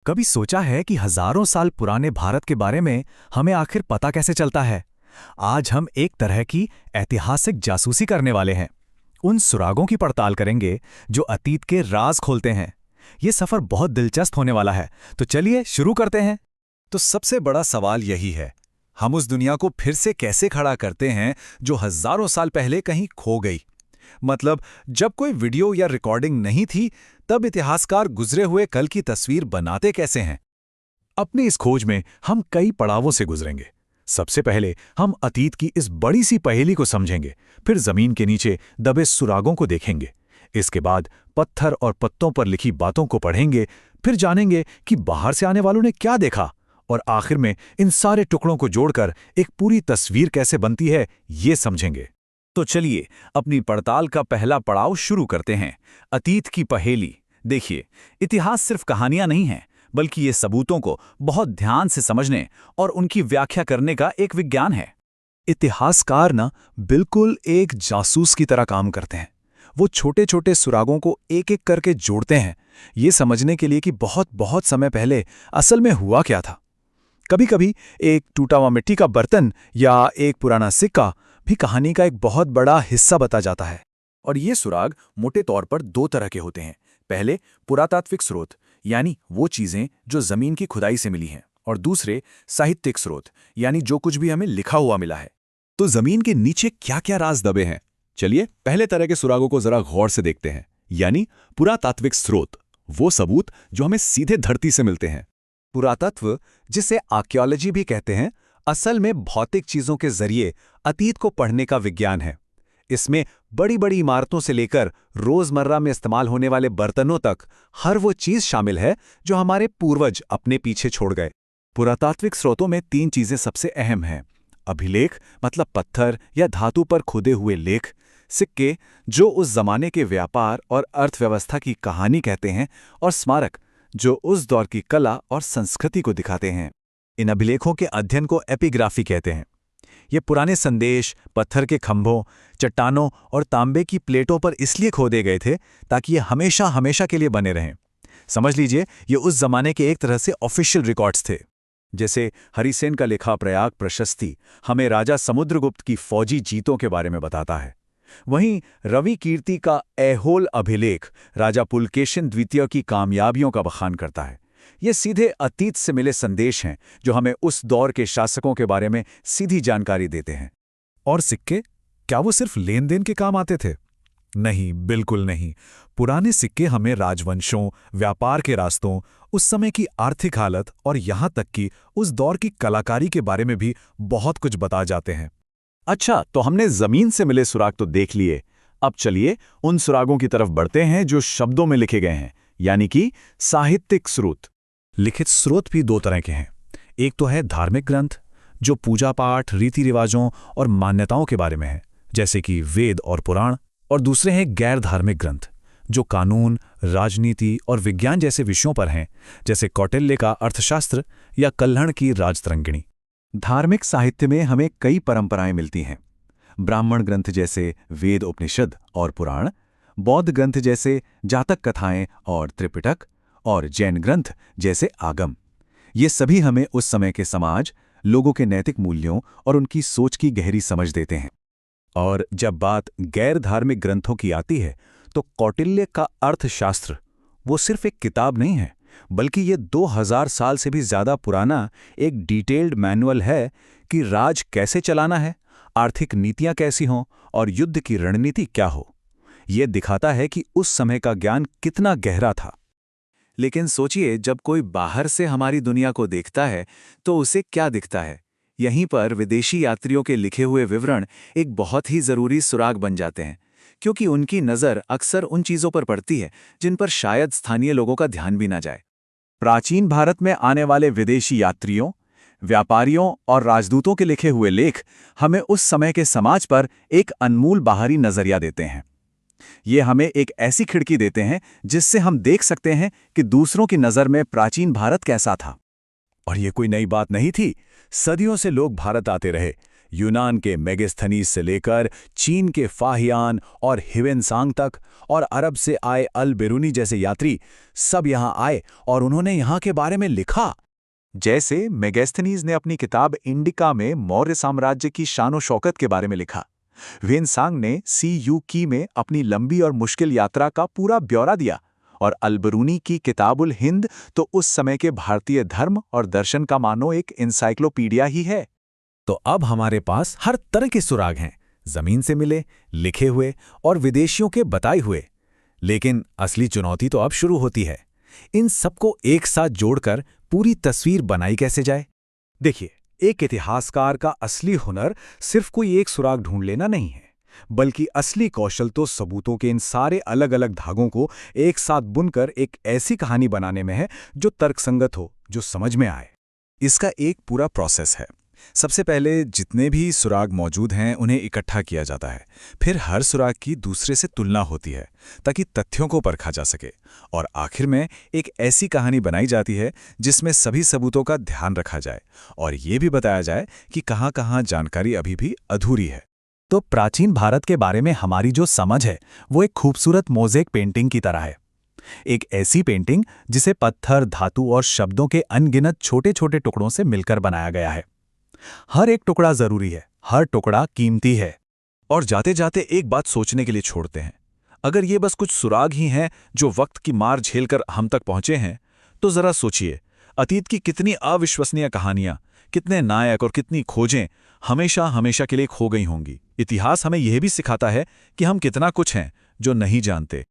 कभी सोचा है कि हजारों साल पुराने भारत के बारे में हमें आखिर पता कैसे चलता है? आज हम एक तरह की ऐतिहासिक जासूसी करने वाले हैं। उन सुरागों की पड़ताल करेंगे जो अतीत के राज खोलते हैं। ये सफर बहुत दिलचस्प होने वाला है, तो चलिए शुरू करते हैं। तो सबसे बड़ा सवाल यही है, हम उस दुनिया को फिर से कैसे खड़ा करते हैं जो हजारों साल पहले कहीं खो गई। मतलब, जब कोई वीडियो या रिकॉर्डिंग नहीं थी, तब इतिहासकार गुजरे हुए कल की तस्वीर बनाते कैसे हैं? अपनी इस खोज में हम कई पड़ावों से गुजरेंगे। सबसे पहले हम अतीत की इस बड़ी सी पहेली को समझेंगे, फिर जमीन के नीचे दबे सुरागों को देखेंगे। इसके बाद पत्थर और पत्तों पर लिखी बातों को पढ़ेंगे, फिर जानेंगे कि बाहर से आने वालों ने क्या देखा, और आखिर में इन सारे टुकड़ों को जोड़कर एक पूरी तस्वीर कैसे बनती है, ये समझेंगे। तो चलिए अपनी पड़ताल का पहला पड़ाव शुरू करते हैं, अतीत की पहेली। देखिए, इतिहास सिर्फ कहानियां नहीं हैं, बल्कि ये सबूतों को बहुत ध्यान से समझने और उनकी व्याख्या करने का एक विज्ञान है। इतिहासकार ना बिल्कुल एक जासूस की तरह काम करते हैं। वो छोटे छोटे सुरागों को एक एक करके जोड़ते हैं, ये समझने के लिए कि बहुत बहुत समय पहले असल में हुआ क्या था। कभी कभी एक टूटा हुआ मिट्टी का बर्तन या एक पुराना सिक्का भी कहानी का एक बहुत बड़ा हिस्सा बता जाता है। और ये सुराग मोटे तौर पर दो तरह के होते हैं। पहले, पुरातात्विक स्रोत, यानी वो चीजें जो जमीन की खुदाई से मिली हैं, और दूसरे, साहित्यिक स्रोत, यानी जो कुछ भी हमें लिखा हुआ मिला है। तो जमीन के नीचे क्या क्या राज दबे हैं? चलिए पहले तरह के सुरागों को जरा गौर से देखते हैं, यानी पुरातात्विक स्रोत, वो सबूत जो हमें सीधे धरती से मिलते हैं। पुरातत्व, जिसे आर्कियोलॉजी भी कहते हैं, असल में भौतिक चीजों के जरिए अतीत को पढ़ने का विज्ञान है। इसमें बड़ी बड़ी इमारतों से लेकर रोजमर्रा में इस्तेमाल होने वाले बर्तनों तक हर वो चीज शामिल है जो हमारे पूर्वज अपने पीछे छोड़ गए। पुरातात्विक स्रोतों में तीन चीजें सबसे अहम हैं: अभिलेख, मतलब पत्थर या धातु पर खुदे हुए लेख; सिक्के, जो उस जमाने के व्यापार और अर्थव्यवस्था की कहानी कहते हैं; और स्मारक, जो उस दौर की कला और संस्कृति को दिखाते हैं। इन अभिलेखों के अध्ययन को एपिग्राफी कहते हैं। ये पुराने संदेश पत्थर के खंभों, चट्टानों और तांबे की प्लेटों पर इसलिए खोदे गए थे ताकि ये हमेशा हमेशा के लिए बने रहें। समझ लीजिए, ये उस जमाने के एक तरह से ऑफिशियल रिकॉर्ड्स थे। जैसे हरिसेन का लिखा प्रयाग प्रशस्ति हमें राजा समुद्रगुप्त की फौजी जीतों के बारे में बताता है। वहीं रवि कीर्ति का ऐहोल अभिलेख राजा पुलकेशिन द्वितीय की कामयाबियों का बखान करता है। ये सीधे अतीत से मिले संदेश हैं जो हमें उस दौर के शासकों के बारे में सीधी जानकारी देते हैं। और सिक्के, क्या वो सिर्फ लेन देन के काम आते थे? नहीं, बिल्कुल नहीं। पुराने सिक्के हमें राजवंशों, व्यापार के रास्तों, उस समय की आर्थिक हालत और यहां तक कि उस दौर की कलाकारी के बारे में भी बहुत कुछ बता जाते हैं। अच्छा, तो हमने जमीन से मिले सुराग तो देख लिए। अब चलिए उन सुरागों की तरफ बढ़ते हैं जो शब्दों में लिखे गए हैं, यानी कि साहित्यिक स्रोत। लिखित स्रोत भी दो तरह के हैं। एक तो है धार्मिक ग्रंथ, जो पूजा पाठ, रीति रिवाजों और मान्यताओं के बारे में है, जैसे कि वेद और पुराण। और दूसरे हैं गैर धार्मिक ग्रंथ, जो कानून, राजनीति और विज्ञान जैसे विषयों पर हैं, जैसे कौटिल्य का अर्थशास्त्र या कल्हण की राजतरंगिणी। धार्मिक साहित्य में हमें कई परंपराएं मिलती हैं। ब्राह्मण ग्रंथ जैसे वेद, उपनिषद और पुराण, बौद्ध ग्रंथ जैसे जातक कथाएं और त्रिपिटक, और जैन ग्रंथ जैसे आगम। ये सभी हमें उस समय के समाज, लोगों के नैतिक मूल्यों और उनकी सोच की गहरी समझ देते हैं। और जब बात गैर धार्मिक ग्रंथों की आती है, तो कौटिल्य का अर्थशास्त्र वो सिर्फ एक किताब नहीं है, बल्कि ये 2000 साल से भी ज्यादा पुराना एक डिटेल्ड मैनुअल है कि राज कैसे चलाना है, आर्थिक नीतियां कैसी हों और युद्ध की रणनीति क्या हो। ये दिखाता है कि उस समय का ज्ञान कितना गहरा था। लेकिन सोचिए, जब कोई बाहर से हमारी दुनिया को देखता है तो उसे क्या दिखता है? यहीं पर विदेशी यात्रियों के लिखे हुए विवरण एक बहुत ही जरूरी सुराग बन जाते हैं, क्योंकि उनकी नज़र अक्सर उन चीज़ों पर पड़ती है जिन पर शायद स्थानीय लोगों का ध्यान भी ना जाए। प्राचीन भारत में आने वाले विदेशी यात्रियों, व्यापारियों और राजदूतों के लिखे हुए लेख हमें उस समय के समाज पर एक अनमोल बाहरी नजरिया देते हैं। ये हमें एक ऐसी खिड़की देते हैं जिससे हम देख सकते हैं कि दूसरों की नज़र में प्राचीन भारत कैसा था। और ये कोई नई बात नहीं थी। सदियों से लोग भारत आते रहे, यूनान के मेगस्थनीज से लेकर चीन के फाहियान और हिवेनसांग तक, और अरब से आए अल बिरूनी जैसे यात्री सब यहाँ आए और उन्होंने यहाँ के बारे में लिखा। जैसे मेगस्थनीज ने अपनी किताब इंडिका में मौर्य साम्राज्य की शानो शौकत के बारे में लिखा। ह्वेनसांग ने सी यू की में अपनी लंबी और मुश्किल यात्रा का पूरा ब्यौरा दिया, और अलबरूनी की किताबुल हिंद तो उस समय के भारतीय धर्म और दर्शन का मानो एक इंसाइक्लोपीडिया ही है। तो अब हमारे पास हर तरह के सुराग हैं, जमीन से मिले, लिखे हुए और विदेशियों के बताए हुए। लेकिन असली चुनौती तो अब शुरू होती है। इन सबको एक साथ जोड़कर पूरी तस्वीर बनाई कैसे जाए? देखिए, एक इतिहासकार का असली हुनर सिर्फ कोई एक सुराग ढूंढ लेना नहीं है, बल्कि असली कौशल तो सबूतों के इन सारे अलग अलग धागों को एक साथ बुनकर एक ऐसी कहानी बनाने में है जो तर्कसंगत हो, जो समझ में आए। इसका एक पूरा प्रोसेस है। सबसे पहले जितने भी सुराग मौजूद हैं उन्हें इकट्ठा किया जाता है। फिर हर सुराग की दूसरे से तुलना होती है ताकि तथ्यों को परखा जा सके, और आखिर में एक ऐसी कहानी बनाई जाती है जिसमें सभी सबूतों का ध्यान रखा जाए और ये भी बताया जाए कि कहाँ-कहाँ जानकारी अभी भी अधूरी है। तो प्राचीन भारत के बारे में हमारी जो समझ है वो एक खूबसूरत मोज़ेक पेंटिंग की तरह है। एक ऐसी पेंटिंग जिसे पत्थर, धातु और शब्दों के अनगिनत छोटे-छोटे टुकड़ों से मिलकर बनाया गया है। हर एक टुकड़ा जरूरी है, हर टुकड़ा कीमती है। और जाते जाते एक बात सोचने के लिए छोड़ते हैं। अगर ये बस कुछ सुराग ही हैं जो वक्त की मार झेलकर हम तक पहुंचे हैं, तो जरा सोचिए, अतीत की कितनी अविश्वसनीय कहानियां, कितने नायक और कितनी खोजें हमेशा हमेशा के लिए खो गई होंगी। इतिहास हमें यह भी सिखाता है कि हम कितना कुछ हैं जो नहीं जानते।